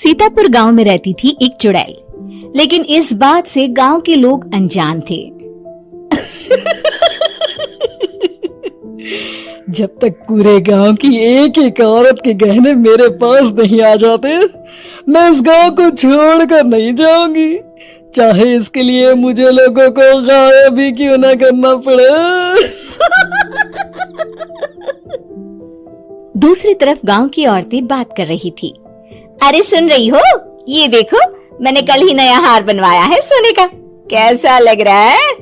सीतापुर गांव में रहती थी एक चुड़ैल, लेकिन इस बात से गांव के लोग अनजान थे। जब तक पूरे गांव की एक एक औरत के गहने मेरे पास नहीं आ जाते, मैं इस गांव को छोड़कर नहीं जाऊंगी, चाहे इसके लिए मुझे लोगों को गायब भी क्यों ना करना पड़े। दूसरी तरफ गांव की औरतें बात कर रही थी। अरे सुन रही हो, ये देखो मैंने कल ही नया हार बनवाया है सोने का, कैसा लग रहा है?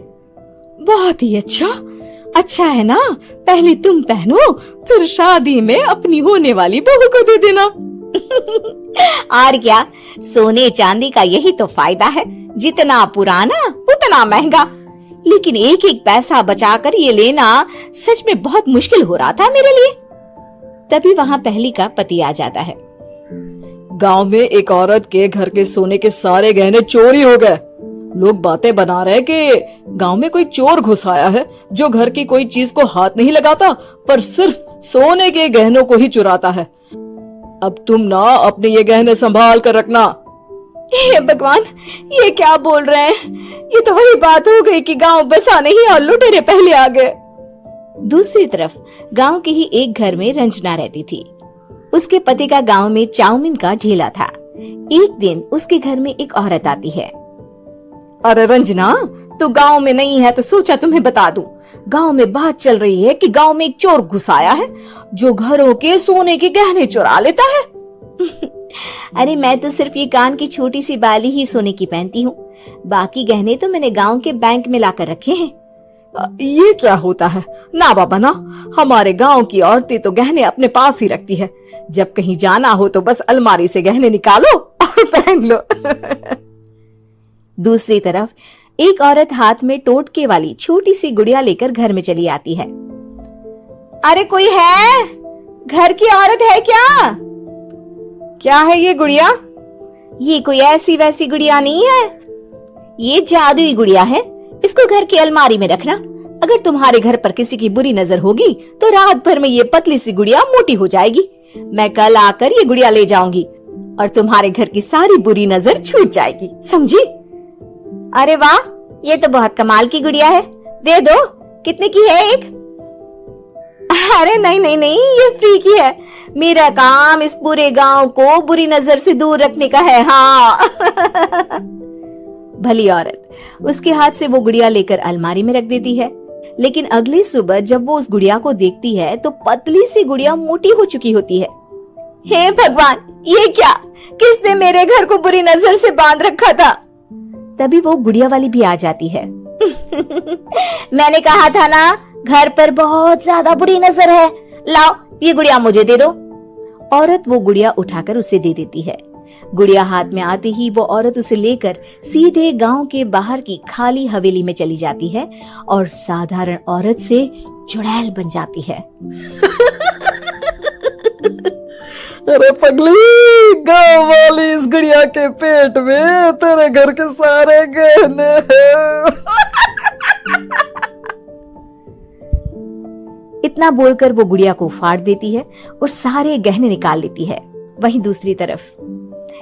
बहुत ही अच्छा है ना, पहले तुम पहनो, फिर शादी में अपनी होने वाली बहू को दे देना। और क्या, सोने चांदी का यही तो फायदा है, जितना पुराना उतना महंगा। लेकिन एक एक पैसा बचाकर ये लेना सच में बहुत मुश्किल हो रहा था मेरे लिए। तभी वहाँ पहली का पति आ जाता है। गांव में एक औरत के घर के सोने के सारे गहने चोरी हो गए। लोग बातें बना रहे कि गांव में कोई चोर घुस आया है जो घर की कोई चीज को हाथ नहीं लगाता, पर सिर्फ सोने के गहनों को ही चुराता है। अब तुम ना अपने ये गहने संभाल कर रखना। हे भगवान, ये क्या बोल रहे हैं? ये तो वही बात हो गई कि गांव बसा नहीं और लुटेरे पहले आ गए। दूसरी तरफ गांव के ही एक घर में रंजना रहती थी। उसके पति का गांव में चाउमीन का ठेला था। एक दिन उसके घर में एक औरत आती है। अरे रंजना, तू गांव में नहीं है तो सोचा तुम्हें बता दूं। गांव में बात चल रही है कि गांव में एक चोर घुस आया है जो घरों के सोने के गहने चुरा लेता है। अरे मैं तो सिर्फ ये कान की छोटी सी बाली ही सोने की पहनती हूँ, बाकी गहने तो मैंने गांव के बैंक में लाकर रखे हैं। ये क्या होता है? ना बाबा ना, हमारे गांव की औरतें तो गहने अपने पास ही रखती है। जब कहीं जाना हो तो बस अलमारी से गहने निकालो और पहन लो। दूसरी तरफ एक औरत हाथ में टोटके वाली छोटी सी गुड़िया लेकर घर में चली आती है। अरे कोई है? घर की औरत है क्या? क्या है ये गुड़िया? ये कोई ऐसी वैसी गुड़िया नहीं है, ये जादुई गुड़िया है। इसको घर की अलमारी में रखना, अगर तुम्हारे घर पर किसी की बुरी नजर होगी तो रात भर में ये पतली सी गुड़िया मोटी हो जाएगी। मैं कल आकर ये गुड़िया ले जाऊंगी और तुम्हारे घर की सारी बुरी नजर छूट जाएगी, समझी? अरे वाह, ये तो बहुत कमाल की गुड़िया है, दे दो। कितने की है एक? अरे नहीं नहीं नहीं, ये फ्री की है। मेरा काम इस पूरे गांव को बुरी नजर से दूर रखने का है। हाँ। भली औरत उसके हाथ से वो गुड़िया लेकर अलमारी में रख देती है। लेकिन अगली सुबह जब वो उस गुड़िया को देखती है तो पतली सी गुड़िया मोटी हो चुकी होती है। हे भगवान, ये क्या? किसने मेरे घर को बुरी नजर से बांध रखा था? तभी वो गुड़िया वाली भी आ जाती है। मैंने कहा था ना, घर पर बहुत ज्यादा बुरी नजर है, लाओ ये गुड़िया मुझे दे दो। औरत वो गुड़िया उठाकर उसे दे देती है। गुड़िया हाथ में आते ही वो औरत उसे लेकर सीधे गांव के बाहर की खाली हवेली में चली जाती है और साधारण औरत से चुड़ैल बन जाती है। अरे पगली, गांव वाली इस गुड़िया के पेट में तेरे घर के सारे गहने हैं। इतना बोलकर वो गुड़िया को फाड़ देती है और सारे गहने निकाल लेती है। वहीं दूसरी तरफ,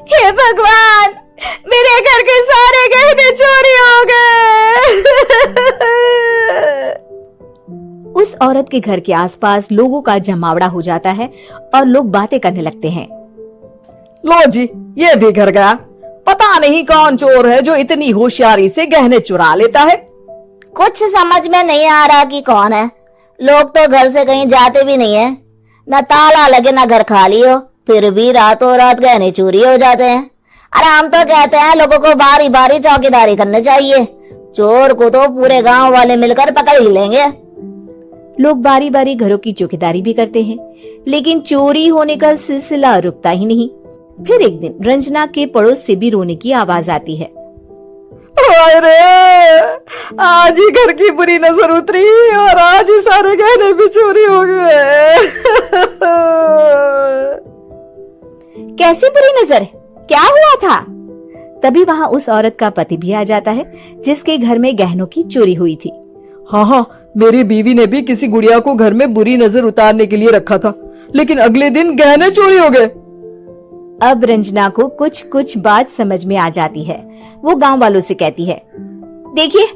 हे भगवान, मेरे घर के सारे गहने चोरी हो गए। उस औरत के घर के आसपास लोगों का जमावड़ा हो जाता है और लोग बातें करने लगते हैं। लो जी, ये भी घर गया। पता नहीं कौन चोर है जो इतनी होशियारी से गहने चुरा लेता है। कुछ समझ में नहीं आ रहा कि कौन है। लोग तो घर से कहीं जाते भी नहीं है, न ताला लगे न घर खाली हो, फिर भी रातों रात गहने चोरी हो जाते हैं। अरे हम तो कहते हैं लोगों को बारी बारी चौकीदारी करनी चाहिए, चोर को तो पूरे गांव वाले मिलकर पकड़ ही लेंगे। लोग बारी बारी घरों की चौकीदारी भी करते हैं, लेकिन चोरी होने का सिलसिला रुकता ही नहीं। फिर एक दिन रंजना के पड़ोस से भी रोने की आवाज आती है। अरे आज ही घर की बुरी नजर उतरी और आज ही सारे गहने भी चोरी हो गए। कैसी बुरी नजर? क्या हुआ था? तभी वहाँ उस औरत का पति भी आ जाता है जिसके घर में गहनों की चोरी हुई थी। हाँ, मेरी बीवी ने भी किसी गुड़िया को घर में बुरी नजर उतारने के लिए रखा था, लेकिन अगले दिन गहने चोरी हो गए। अब रंजना को कुछ कुछ बात समझ में आ जाती है। वो गांव वालों से कहती है, देखिए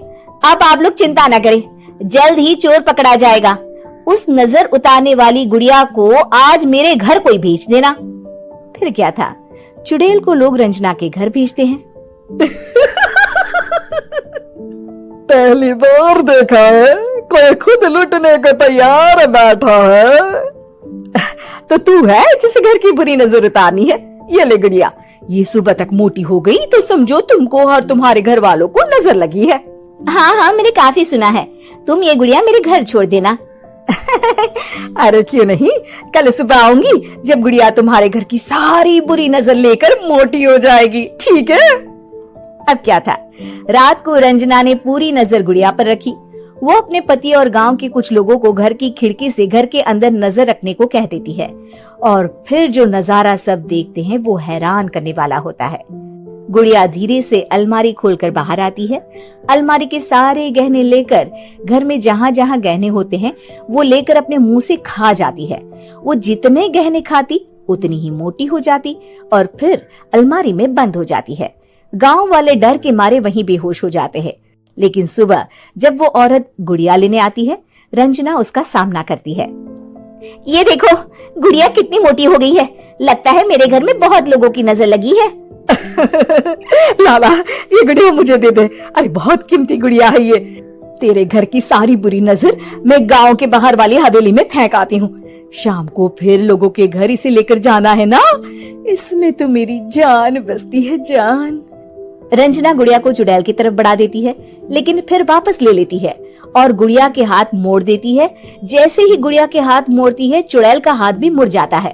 अब आप लोग चिंता न करें, जल्द ही चोर पकड़ा जाएगा। उस नजर उतारने वाली गुड़िया को आज मेरे घर कोई भेज देना। फिर क्या था, चुड़ैल को लोग रंजना के घर भेजते हैं। पहली बार देखा है कोई खुद लुटने को तैयार बैठा है। तो तू है जिसे घर की बुरी नजर उतारनी है? ये ले गुड़िया, ये सुबह तक मोटी हो गई तो समझो तुमको और तुम्हारे घर वालों को नजर लगी है। हाँ हाँ, मैंने काफी सुना है। तुम ये गुड़िया मेरे घर छोड़ देना। अरे क्यों नहीं, कल सुबह आऊंगी जब गुड़िया तुम्हारे घर की सारी बुरी नजर लेकर मोटी हो जाएगी, ठीक है? अब क्या था, रात को रंजना ने पूरी नजर गुड़िया पर रखी। वो अपने पति और गांव के कुछ लोगों को घर की खिड़की से घर के अंदर नजर रखने को कह देती है, और फिर जो नजारा सब देखते हैं वो हैरान करने वाला होता है। गुड़िया धीरे से अलमारी खोलकर बाहर आती है। अलमारी के सारे गहने लेकर घर में जहां जहां गहने होते हैं वो लेकर अपने मुंह से खा जाती है। वो जितने गहने खाती उतनी ही मोटी हो जाती और फिर अलमारी में बंद हो जाती है। गांव वाले डर के मारे वहीं बेहोश हो जाते हैं। लेकिन सुबह जब वो औरत गुड़िया लेने आती है, रंजना उसका सामना करती है। ये देखो गुड़िया कितनी मोटी हो गई है, लगता है मेरे घर में बहुत लोगों की नजर लगी है। लाला ये गुड़िया मुझे दे दे, अरे बहुत कीमती गुड़िया है ये। तेरे घर की सारी बुरी नजर मैं गांव के बाहर वाली हवेली में फेंक आती हूँ। शाम को फिर लोगों के घर इसे लेकर जाना है ना, इसमें तो मेरी जान बसती है, जान। रंजना गुड़िया को चुड़ैल की तरफ बढ़ा देती है, लेकिन फिर वापस ले लेती है और गुड़िया के हाथ मोड़ देती है। जैसे ही गुड़िया के हाथ मोड़ती है, चुड़ैल का हाथ भी मुड़ जाता है।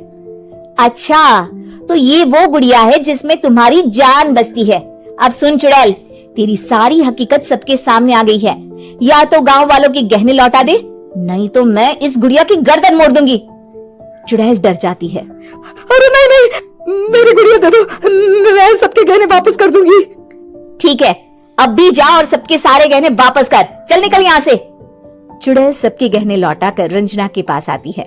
अच्छा, तो ये वो गुड़िया है जिसमें तुम्हारी जान बसती है। अब सुन चुड़ैल, तेरी सारी हकीकत सबके सामने आ गई है। या तो गांव वालों के गहने लौटा दे, नहीं तो मैं इस गुड़िया की गर्दन मोड़ दूंगी। चुड़ैल डर जाती है। अरे नहीं नहीं, मेरी गुड़िया दे दो, मैं सबके गहने वापस कर दूंगी। ठीक है, अब भी जा और सबके सारे गहने वापस कर। चल निकल यहाँ से। चुड़ैल सबके गहने लौटा कर रंजना के पास आती है।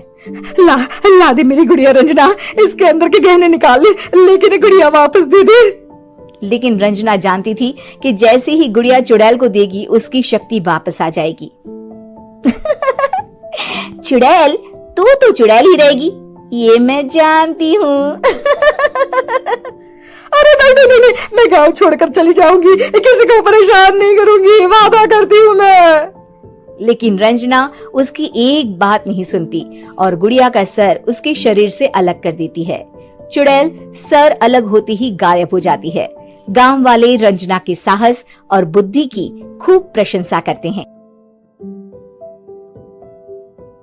ला दे मेरी गुड़िया रंजना, इसके अंदर के गहने निकाल ले, लेकिन गुड़िया वापस दे दे। लेकिन रंजना जानती थी कि जैसे ही गुड़िया चुड़ैल को देगी उसकी शक्ति वापस आ जाएगी। चुड़ैल, तू तो चुड़ैल ही रहेगी, ये मैं जानती हूँ। अरे नहीं नहीं नहीं, मैं गांव छोड़कर चली जाऊंगी, किसी को परेशान नहीं करूंगी, वादा करती हूँ मैं। लेकिन रंजना उसकी एक बात नहीं सुनती और गुड़िया का सर उसके शरीर से अलग कर देती है। चुड़ैल सर अलग होते ही गायब हो जाती है। गांव वाले रंजना के साहस और बुद्धि की खूब प्रशंसा करते हैं।